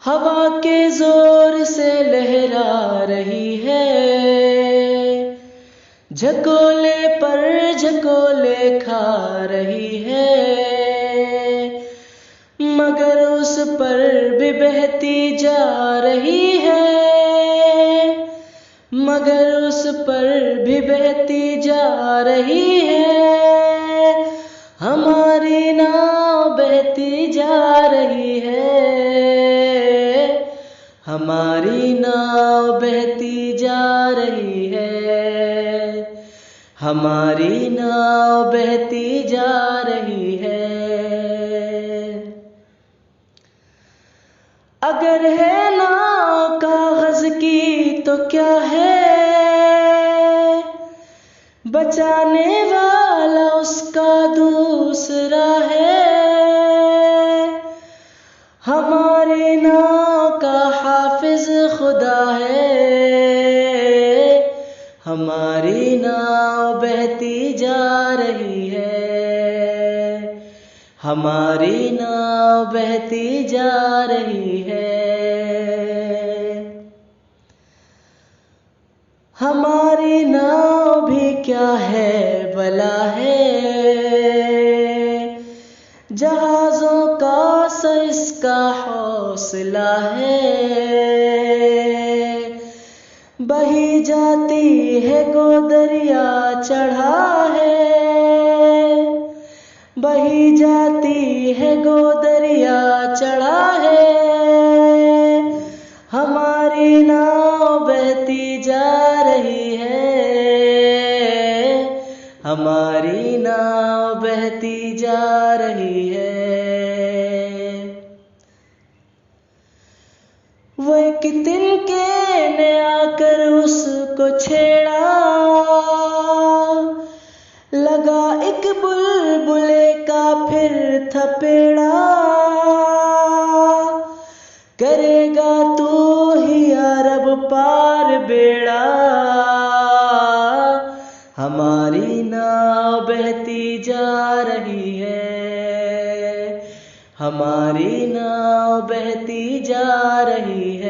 हवा के जोर से लहरा रही है, झकोले पर झकोले खा रही है, मगर उस पर भी बहती जा रही है, मगर उस पर भी बहती जा रही है। हमारी नाव बहती जा रही है, हमारी नाव बहती जा रही है, हमारी नाव बहती जा रही है। अगर है नाव कागज की तो क्या है, बचाने वाला उसका दूसरा है। हमारी नाव का हाफिज खुदा है, हमारी नाव बहती जा रही है, हमारी नाव बहती जा रही है। हमारी नाव भी क्या है भला है, जहाजों का सा इसका हौसला है। बही जाती है गो दरिया चढ़ा है, बही जाती है गो दरिया चढ़ा है। हमारी नाव बहती जा रही है, हमारी नाव बहती जा रही है। वो एक तिनके ने आकर उसको छेड़ा, लगा एक बुलबुले का फिर थपेड़ा। करेगा तू ही अरब पार बेड़ा, हमारी नाव बहती जा रही है, हमारी नाव बहती जा रही है।